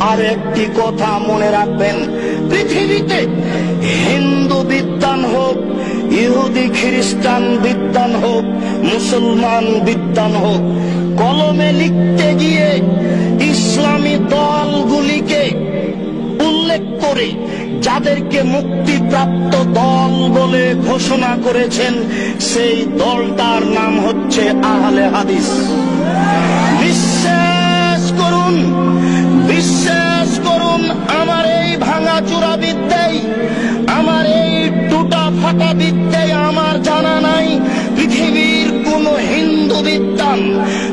আর একটি কথা মনে রাখবেন, পৃথিবীতে হিন্দু বিদ্বান হোক, ইহুদি খ্রিস্টান বিদ্বান হোক, মুসলমান বিদ্বান হোক, কলমে লিখতে গিয়ে ইসলামী দলগুলিকে উল্লেখ করে যাদেরকে মুক্তিপ্রাপ্ত দল বলে ঘোষণা করেছেন, সেই দলটার নাম হচ্ছে আহলে হাদিস। বিশ্বাস করুন, বিশ্বাস করুন, আমার এই ভাঙাচুরা বিদ্যায়, আমার এই টুটা ফাটা বিদ্যায় আমার জানা নাই পৃথিবীর কোন হিন্দু বিদ্বান,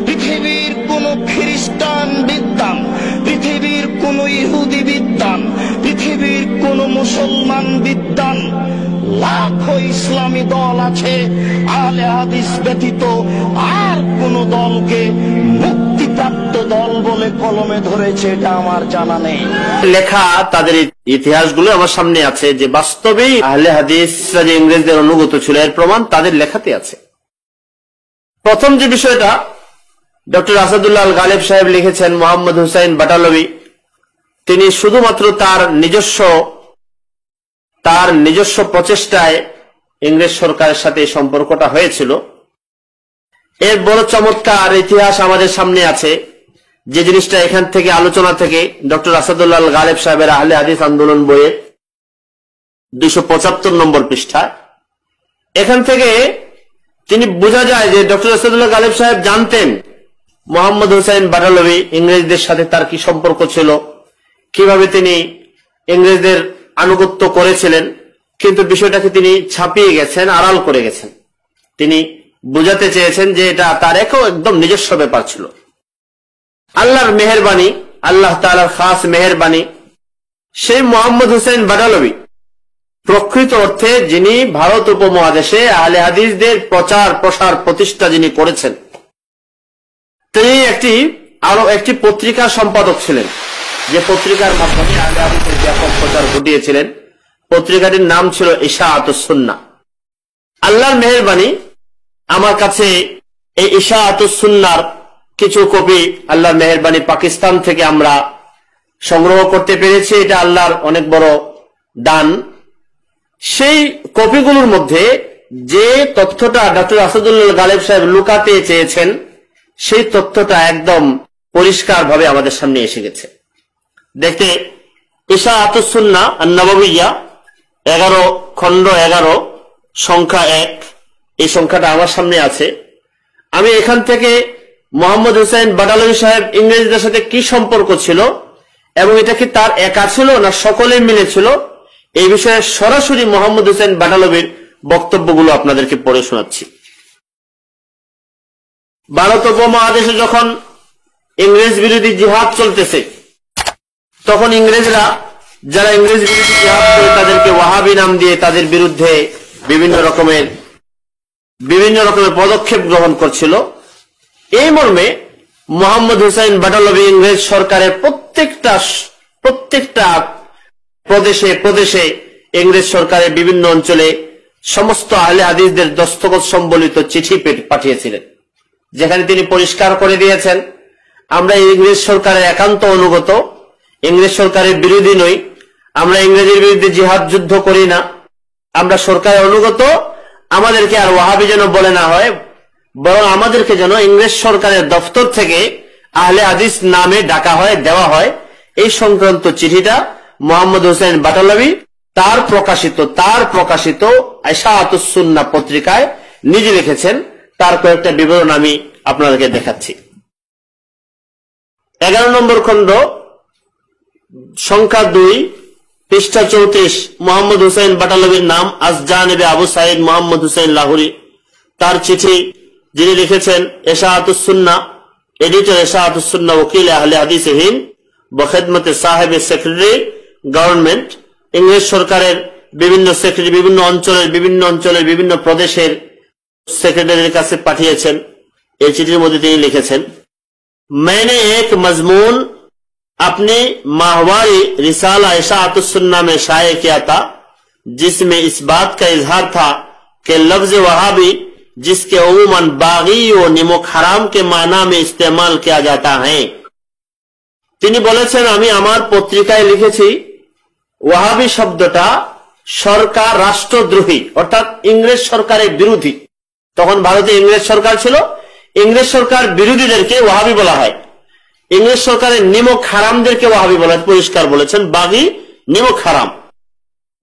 পৃথিবীর কোন খ্রিস্টান বিদ্বান, পৃথিবীর কোন ইহুদি বিদ্বান, পৃথিবীর কোন মুসলমান বিদ্বান, লাখো ইসলামী দল আছে, আহলে হাদিস ব্যতীত আর কোন দলকে মুক্তিপ্রাপ্ত দল বলে কলমে ধরেছে এটা আমার জানা নেই। লেখা তাদের ইতিহাসগুলো আমার সামনে আছে যে বাস্তবেই আহলে হাদিসরা যে ইংরেজদের অনুগত ছিল এর প্রমাণ তাদের লেখাতে আছে। প্রথম যে বিষয়টা ডক্টর আসাদুল্লাহ আল গালেব সাহেব লিখেছেন, মোহাম্মদ হুসাইন বাটালভি তিনি শুধুমাত্র তার নিজস্ব প্রচেষ্টায় ইংরেজ সরকারের সাথে এই সম্পর্কটা হয়েছিল। এর বড় চমৎকার ইতিহাস আমাদের সামনে আছে, যে জিনিসটা এখান থেকে আলোচনা থেকে ডক্টর আসাদুল্লাহ আল গালেব সাহেবের আহলে হাদিস আন্দোলন বইয়ে 275 নম্বর পৃষ্ঠায়, এখান থেকে তিনি বোঝা যায় যে ডক্টর আসাদুল্লাহ গালেব সাহেব জানতেন মোহাম্মদ হুসাইন বাটালভি ইংরেজদের সাথে তার কি সম্পর্ক ছিল, কিভাবে তিনি ইংরেজদের আনুগত্য করেছিলেন, কিন্তু বিষয়টাকে তিনি ছাপিয়ে গেছেন, আড়াল করে গেছেন। তিনি বুঝাতে চেয়েছেন যে এটা তার একদম নিজস্ব ব্যাপার ছিল। আল্লাহর মেহেরবানি, আল্লাহ তাআলার খাস মেহেরবানি, সেই মোহাম্মদ হুসাইন বাটালভি প্রকৃত অর্থে যিনি ভারত উপমহাদেশে আহলে হাদিসদের প্রচার প্রসার প্রতিষ্ঠা যিনি করেছেন, তিনি একটি পত্রিকার সম্পাদক ছিলেন, যে পত্রিকার মাধ্যমে আহলে হাদিসের ব্যাপক প্রচার ঘটিয়েছিলেন। পত্রিকাটির নাম ছিল ইশাআতুস সুন্নাহ। আল্লাহর মেহেরবানি, আমার কাছে এই ইশাআতুস সুন্নাহর কিছু কপি আল্লাহর মেহেরবানি পাকিস্তান থেকে আমরা সংগ্রহ করতে পেরেছি, এটা আল্লাহর অনেক বড় দান। সেই কপিগুলোর মধ্যে যে তথ্যটা ডক্টর আসাদুল্লাহ গালেব সাহেব লুকাতে চেয়েছেন, সেই তথ্যটা একদম পরিষ্কার ভাবে আমাদের সামনে এসে গেছে। দেখতে ইশাআতুস সুন্নাহ আন-নববিয়্যা 11 খণ্ড 11 সংখ্যা 1, এই সংখ্যাটা আমার সামনে আছে। আমি এখান থেকে মোহাম্মদ হুসাইন বাটালভি সাহেব ইংরেজদের সাথে কি সম্পর্ক ছিল এবং এটা কি তার একা ছিল না সকলে মিলে ছিল, এই বিষয়ে সরাসরি মোহাম্মদ হুসাইন বাটালভির বক্তব্যগুলো আপনাদেরকে পড়ে শোনাচ্ছি। ভারত উপমহাদেশে যখন ইংরেজ বিরোধী জিহাদ চলতেছে, তখন ইংরেজরা যারা ইংরেজ বিরোধী জিহাদ করে তাদেরকে ওয়াহাবি নাম দিয়ে তাদের বিরুদ্ধে বিভিন্ন রকমের পদক্ষেপ গ্রহণ করছিল। এই মর্মে মোহাম্মদ হুসাইন বাটালভি ইংরেজ সরকারের প্রত্যেকটা প্রদেশে প্রদেশে ইংরেজ সরকারের বিভিন্ন অঞ্চলে সমস্ত আহলে হাদিসদের দস্তখত সম্বলিত চিঠি পাঠিয়েছিলেন, যেখানে তিনি পরিষ্কার করে দিয়েছেন আমরা ইংরেজ সরকারের একান্ত অনুগত, ইংরেজ সরকারের বিরোধী নই, আমরা ইংরেজের বিরুদ্ধে জিহাদ যুদ্ধ করি না, আমরা সরকারের অনুগত, আমাদেরকে আর ওয়াহাবি যেন বলে না হয়, বরং আমাদেরকে যেন ইংরেজ সরকারের দফতর থেকে আহলে হাদিস নামে ডাকা হয়, দেওয়া হয়। এই সংক্রান্ত চিঠিটা মোহাম্মদ হুসাইন বাটালভি তার প্রকাশিত ইশাআতুস সুন্নাহ পত্রিকায় নিজে লিখেছেন। তার কয়েকটা বিবরণ আমি আপনাদেরকে দেখাচ্ছি। 11 নম্বর খণ্ড সংখ্যা 2 পৃষ্ঠা 34, মোহাম্মদ হুসাইন বাটালভির নাম আসজানিবে আবু সাইদ মোহাম্মদ হুসাইন লাহোরি। তার চিঠি যিনি লিখেছেন ইশাআতুস সুন্নাহ, এডিটর ইশাআতুস সুন্নাহ, ওকিল আহলে হাদিস হিন্দ বখিদমতে সাহেব সেক্রেটারি গভর্নমেন্ট, ইংরেজ সরকারের বিভিন্ন সেক্রেটারি বিভিন্ন অঞ্চলের বিভিন্ন প্রদেশের সেক্রেটারির কাছে পাঠিয়েছেন। এই চিঠির মধ্যে তিনি লিখেছেন, मैंने एक मजमून अपनी माहवारी रिसाला इशाअतुस सुन्नाह में शाये किया था, जिसमें इस बात का इजहार था कि लफ्ज वहाबी जिसके उमूमन बागी और निमुक हराम के माना में इस्तेमाल किया जाता है, তিনি বলেছেন, আমি আমার পত্রিকায় লিখেছি ওয়াহাবি শব্দটা সরকার রাষ্ট্রদ্রোহী, অর্থাৎ ইংরেজ সরকারের বিরোধী। তখন ভারতে ইংরেজ সরকার ছিল, ইংরেজ সরকার বিরোধীদেরকে ওয়াহাবি বলা হয়। इंग्लिश सरकार निमक हरामदेर के वहाबी बोला, परिष्कार बोलेছেন बागी निमक हराम।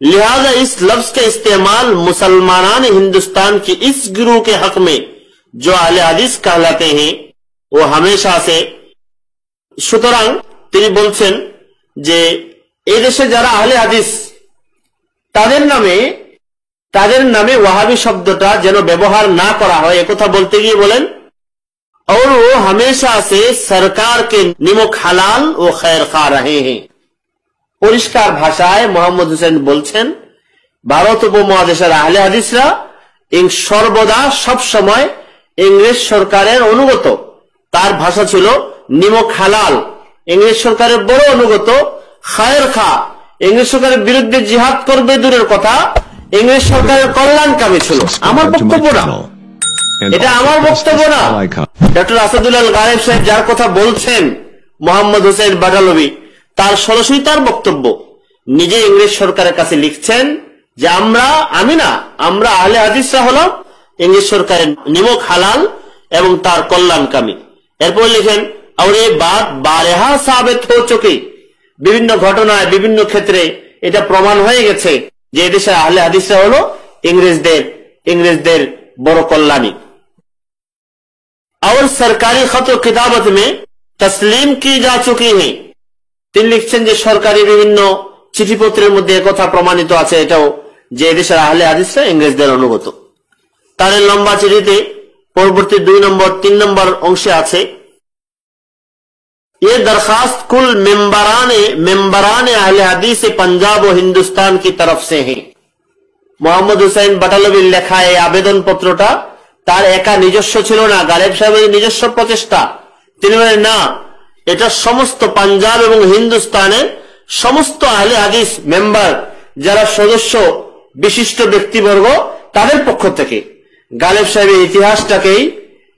लिहाजा इस लफ्ज के इस्तेमाल मुसलमान हिंदुस्तान की इस गिरोह के हक में जो अहले हदीस कहलाते हैं वो हमेशा से, সুতরাং তিনি বলছেন যে এই দেশে যারা আহলে হাদিস তাদের নামে ওয়াহাবি শব্দটা যেন ব্যবহার না করা হয়, একথা বলতে গিয়ে বলেন और वो हमेशा से सरकार के निमक हलाल व खैर खा रहे हैं। পরিষ্কার ভাষায় মোহাম্মদ হোসেন বলছেন ভারত উপমহাদেশের আহলে হাদিসরা সর্বদা সব সময় ইংরেজ সরকারের অনুগত। তার ভাষা ছিল নিমক হালাল, ইংরেজ সরকারের বড় অনুগত, খায়ের খা, ইংরেজ সরকারের বিরুদ্ধে জিহাদ করবে দূরের কথা, ইংরেজ সরকারের কল্যাণকামী ছিল। আমার বক্তব্য না, এটা আমার বক্তব্য না। ডক্টর আসাদুল্লাহ গায়েব সাহেব যার কথা বলছেন মোহাম্মদ হোসেন বাটালভি, তার সরাসরি তার বক্তব্য। নিজে ইংরেজ সরকারের কাছে লিখছেন যে আমরা আহলে হাদিসরা হলাম ইংরেজ সরকারের নিমক হালাল এবং তার কল্যাণকামী। এরপর লিখেন और ये बात बारहा साबित हो चुकी, বিভিন্ন ঘটনায় বিভিন্ন ক্ষেত্রে এটা প্রমাণ হয়ে গেছে যে এদেশের আহলে হাদিসরা হলো ইংরেজদের বড় কল্যাণী। और सरकारी खत व किताबत में तस्लीम की जा चुकी है। তিনি লিখছেন যে সরকারি বিভিন্ন চিঠিপত্রের মধ্যে একথা প্রমাণিত আছে এটাও যে এদেশের আহলে হাদিসরা ইংরেজদের অনুগত। তার লম্বা চিঠিতে পরবর্তী 2 নম্বর 3 নম্বর অংশে আছে ये दरखास्त कुल मेंबरान अहले हदीस पंजाब और हिंदुस्तान की तरफ से है। মোহাম্মদ হোসেন বাটালভির লেখা এই আবেদন পত্রটা তার একা নিজস্ব ছিল না, গালেব সাহেবের নিজস্ব প্রচেষ্টা। তিনি বলেন না, এটা সমস্ত পাঞ্জাব এবং হিন্দুস্তানের সমস্ত আহলে হাদিস মেম্বার যারা সদস্য বিশিষ্ট ব্যক্তিবর্গ তাদের পক্ষ থেকে। গালেব সাহেবের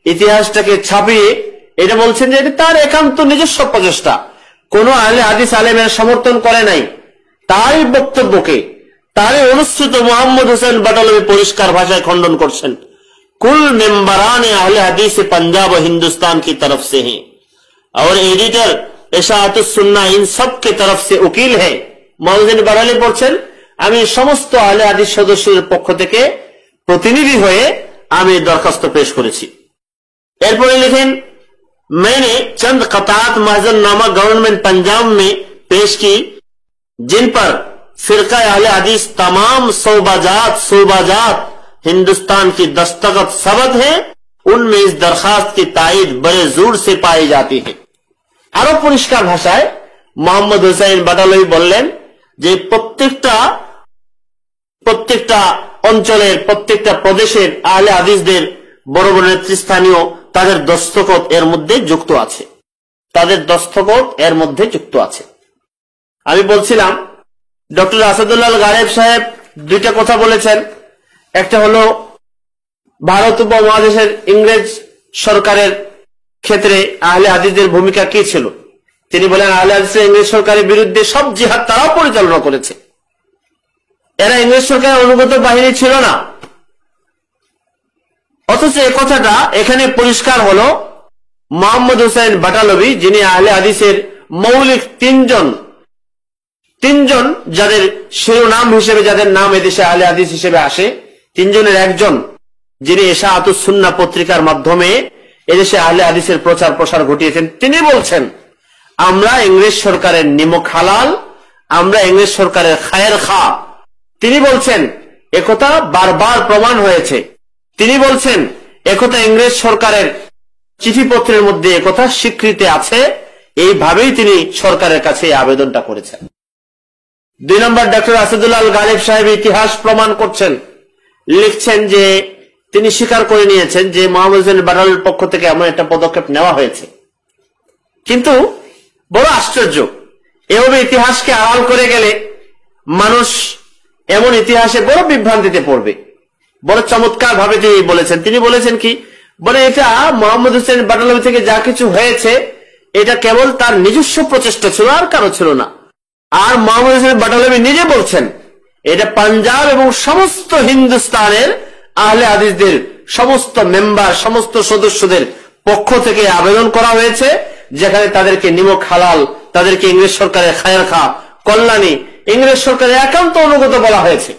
ইতিহাসটাকে ছাপিয়ে এটা বলছেন যে এটা তার একান্ত নিজস্ব প্রচেষ্টা, কোন আহলে হাদিস আলেমের সমর্থন করে নাই। তারই বক্তব্যকে, তারই অনুসৃত মোহাম্মদ হোসেন বাটালভি পরিষ্কার ভাষায় খণ্ডন করছেন। कुल मेंबरान अहले हदीस पंजाब और हिंदुस्तान की तरफ से हैं और एडिटर इशाअतुस सुन्नाह इन सब के तरफ से वकील है। मोहम्मद बाराली পড়ছেন আমি সমস্ত আহলে হাদিস সদস্যদের পক্ষ থেকে প্রতিনিধি হয়ে আমি দরখাস্ত পেশ করেছি। এরপরে লিখেন मैंने चंद कतात महजरनामा गवर्नमेंट पंजाब में पेश की जिन पर फिरका अहले हदीस तमाम सूबाजात हिंदुस्तान की दस्तखत सबत है, उनमें इस दरखास्त की तायद बड़े जोर से पाई जाती है। আরো পরিষ্কার ভাষায় মোহাম্মদ হোসেন বাটালভি বললেন যে প্রত্যেকটা অঞ্চলের প্রত্যেকটা প্রদেশের আহলে হাদিসদের বড় বড় নেতৃস্থানীয় তাদের দস্তখত এর মধ্যে যুক্ত আছে। আমি বলছিলাম ডক্টর আসাদুল্লাহ গায়েব সাহেব দুইটা কথা বলেছেন। একটা হলো ভারত উপমহাদেশের ইংরেজ সরকারের ক্ষেত্রে আহলে হাদিসদের ভূমিকা কি ছিল। তিনি বলেন আহলে হাদিসরা ইংরেজ সরকারের বিরুদ্ধে সব জিহাদ তারাও পরিচালনা করেছে, এরা ইংরেজ সরকারের অনুগত বাহিনী ছিল না। অথচ এই কথাটা এখানে পরিষ্কার হলো মোহাম্মদ হোসেন বাটালভি, যিনি আহলে হাদিসের মৌলিক তিনজন যাদের শিরোনাম হিসেবে, যাদের নাম এদেশে আহলে হাদিস হিসেবে আসে, তিনজনের একজন, যিনি ইশাআতুস সুন্নাহ পত্রিকার মাধ্যমে এদেশে আহলে হাদিসের প্রচার প্রসার ঘটিয়েছেন। তিনি বলছেন আমরা ইংরেজ সরকারের নিমক হালাল, আমরা ইংরেজ সরকারের খায়ের খা। তিনি বলছেন একথা বারবার প্রমাণ হয়েছে। তিনি বলছেন একথা ইংরেজ সরকারের চিঠিপত্রের মধ্যে একথা স্বীকৃতি আছে। এইভাবেই তিনি সরকারের কাছে এই আবেদনটা করেছেন। 2 নম্বর ডক্টর আসাদুল্লাহ গায়েব সাহেব ইতিহাস প্রমাণ করছেন, লিখছেন যে তিনি স্বীকার করে নিয়েছেন যে মোহাম্মদ হোসেন বাটালভির পক্ষ থেকে এমন একটা পদক্ষেপ নেওয়া হয়েছে। কিন্তু বড় আশ্চর্য, এভাবে ইতিহাসকে আড়াল করে গেলে মানুষ এমন ইতিহাসে বড় বিভ্রান্তিতে পড়বে। বড় চমৎকার ভাবে তিনি বলেছেন কি বলে এটা মোহাম্মদ হোসেন বাটালভি থেকে যা কিছু হয়েছে এটা কেবল তার নিজস্ব প্রচেষ্টা ছিল, আর কারো ছিল না। আর মোহাম্মদ হোসেন বাটালভি নিজে বলছেন এটা পাঞ্জাব এবং সমস্ত হিন্দুস্তানের আহলে হাদিসদের সমস্ত মেম্বার, সমস্ত সদস্যদের পক্ষ থেকে আবেদন করা হয়েছে, যেখানে তাদেরকে নিমক হালাল, তাদেরকে ইংরেজ সরকারের খায়ের খা, কল্যাণী, ইংরেজ সরকারের একান্ত অনুগত বলা হয়েছে।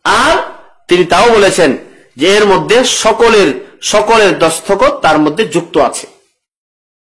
আর তিনি তাও বলেছেন যে এর মধ্যে সকলের দস্তখত তার মধ্যে যুক্ত আছে।